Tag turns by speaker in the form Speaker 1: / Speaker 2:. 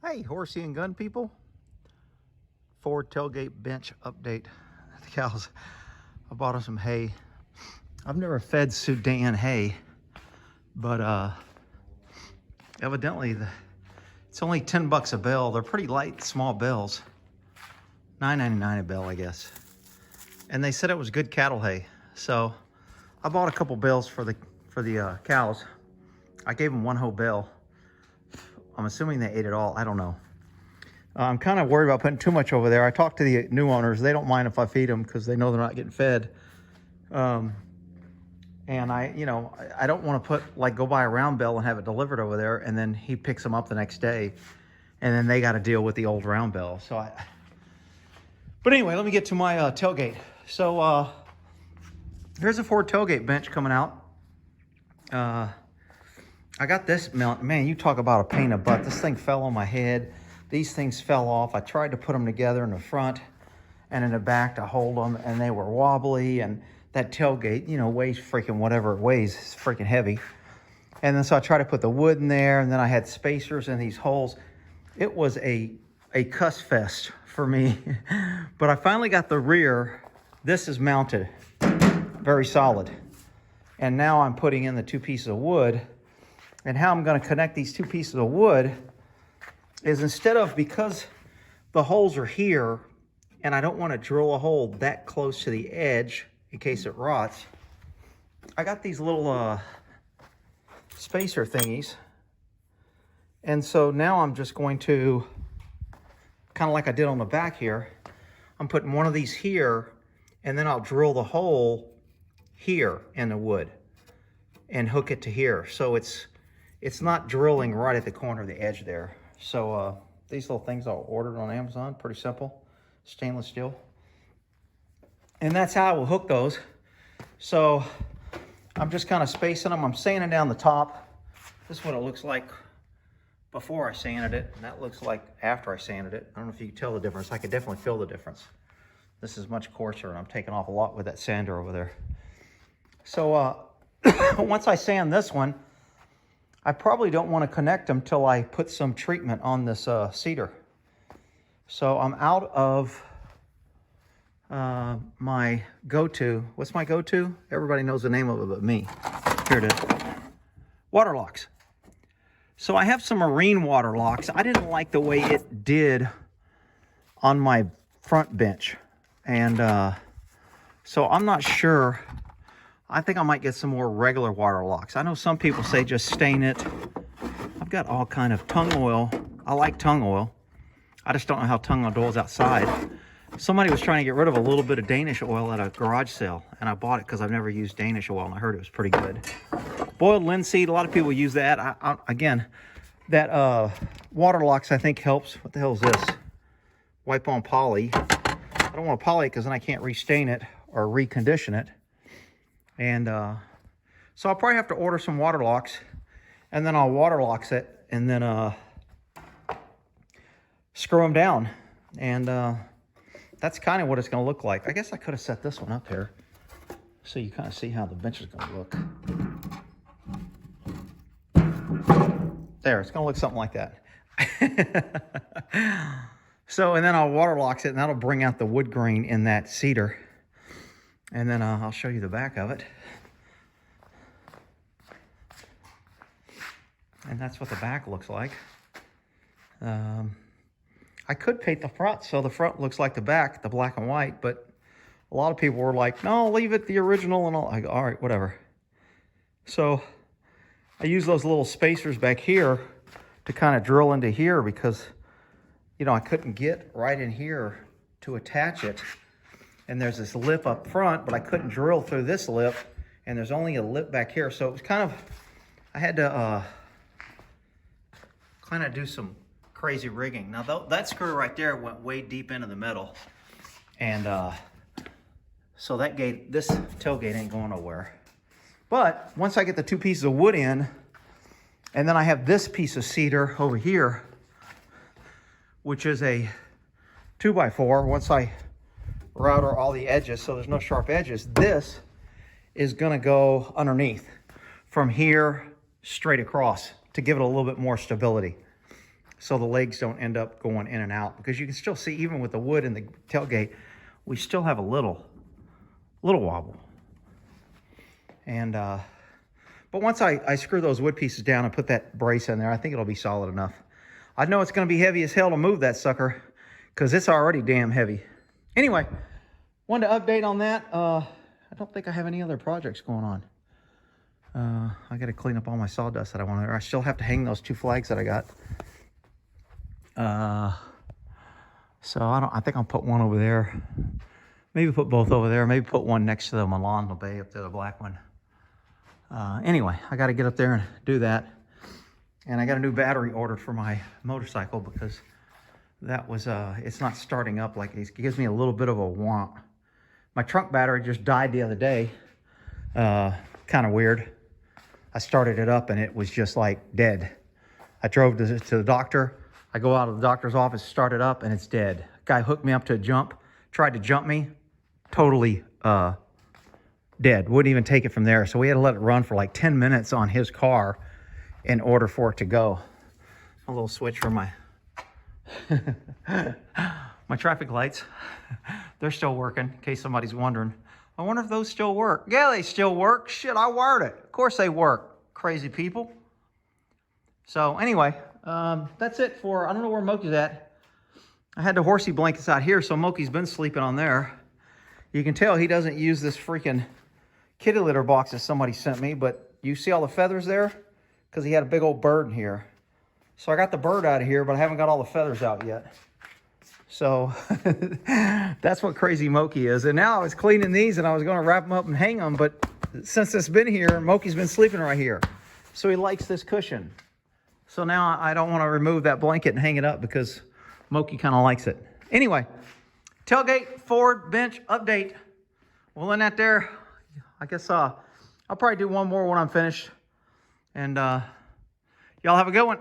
Speaker 1: Hey, horsey and gun people. Ford tailgate bench update. The cows, I bought them some hay. I've never fed Sudan hay, but evidently it's only 10 bucks a bale. They're pretty light, small bales. $9.99 a bale, I guess. And they said it was good cattle hay. So I bought a couple bales for the cows. I gave them one whole bale. I'm assuming they ate it all. I don't know. I'm kind of worried about putting too much over there. I talked to the new owners. They don't mind if I feed them because they know they're not getting fed. And I don't want to go buy a round bale and have it delivered over there, and then he picks them up the next day, and then they got to deal with the old round bale. But anyway, let me get to my tailgate. So here's a Ford tailgate bench coming out. I got this mount. Man, you talk about a pain in the butt. This thing fell on my head. These things fell off. I tried to put them together in the front and in the back to hold them, and they were wobbly. And that tailgate, weighs freaking whatever it weighs. It's freaking heavy. And then so I tried to put the wood in there, and then I had spacers in these holes. It was a cuss fest for me. But I finally got the rear. This is mounted very solid. And now I'm putting in the two pieces of wood. And how I'm going to connect these two pieces of wood is because the holes are here and I don't want to drill a hole that close to the edge in case it rots, I got these little spacer thingies. And so now I'm just going to, kind of like I did on the back here, I'm putting one of these here, and then I'll drill the hole here in the wood and hook it to here. So it's not drilling right at the corner of the edge there. So these little things I ordered on Amazon, pretty simple, stainless steel. And that's how I will hook those. So I'm just kind of spacing them. I'm sanding down the top. This is what it looks like before I sanded it, and that looks like after I sanded it. I don't know if you can tell the difference. I could definitely feel the difference. This is much coarser, and I'm taking off a lot with that sander over there. So once I sand this one, I probably don't want to connect them till I put some treatment on this cedar. So I'm out of my go-to. What's my go-to? Everybody knows the name of it but me. Here it is. Water locks. So I have some marine water locks. I didn't like the way it did on my front bench. And so I'm not sure. I think I might get some more regular water locks. I know some people say just stain it. I've got all kind of tung oil. I like tung oil. I just don't know how tung oil is outside. Somebody was trying to get rid of a little bit of Danish oil at a garage sale, and I bought it because I've never used Danish oil, and I heard it was pretty good. Boiled linseed, a lot of people use that. Again, that water locks I think helps. What the hell is this? Wipe on poly. I don't want to poly it because then I can't restain it or recondition it. And so I'll probably have to order some water locks, and then I'll water locks it, and then screw them down. And that's kind of what it's going to look like. I guess I could have set this one up here so you kind of see how the bench is going to look. There, it's going to look something like that. So, and then I'll water locks it, and that'll bring out the wood grain in that cedar. And then I'll show you the back of it. And that's what the back looks like. I could paint the front so the front looks like the back, the black and white, but a lot of people were like, no, leave it the original, and all right, whatever. So I use those little spacers back here to kind of drill into here because, I couldn't get right in here to attach it. And there's this lip up front, but I couldn't drill through this lip, and there's only a lip back here. So it was kind of, I had to kind of do some crazy rigging. Now that screw right there went way deep into the metal, and so this tailgate ain't going nowhere. But once I get the two pieces of wood in, and then I have this piece of cedar over here, which is a 2x4. Once I router all the edges so there's no sharp edges, this is going to go underneath from here straight across to give it a little bit more stability. so the legs don't end up going in and out, because you can still see, even with the wood in the tailgate, we still have a little wobble. And but once I screw those wood pieces down and put that brace in there, I think it'll be solid enough. I know it's going to be heavy as hell to move that sucker, because it's already damn heavy. Anyway, wanted to update on that. I don't think I have any other projects going on. I got to clean up all my sawdust that I want to. I still have to hang those 2 flags that I got. So I think I'll put one over there. Maybe put both over there. Maybe put one next to the Milan Bay up there, the black one. Anyway, I got to get up there and do that. And I got a new battery ordered for my motorcycle, because that was, it's not starting up. Like, it gives me a little bit of a womp. My trunk battery just died the other day. Kind of weird. I started it up and it was just like dead. I drove to the doctor. I go out of the doctor's office, start it up, and it's dead. Guy hooked me up to a jump, tried to jump me, totally dead. Wouldn't even take it from there. So we had to let it run for like 10 minutes on his car in order for it to go. A little switch for my my traffic lights. They're still working, in case somebody's wondering. I wonder if those still work. Yeah, they still work. Shit, I wired it. Of course they work. Crazy people. So anyway, that's it for, I don't know where Moki's at. I had the horsey blankets out here, so Moki's been sleeping on there. You can tell he doesn't use this freaking kitty litter box that somebody sent me, but you see all the feathers there? Because he had a big old bird in here. So I got the bird out of here, but I haven't got all the feathers out yet. So that's what crazy Moki is. And now I was cleaning these and I was going to wrap them up and hang them, but since it's been here, Moki's been sleeping right here. So he likes this cushion. So now I don't want to remove that blanket and hang it up, because Moki kind of likes it. Anyway, tailgate, forward, bench, update. We'll end that there. I guess I'll probably do one more when I'm finished. And y'all have a good one.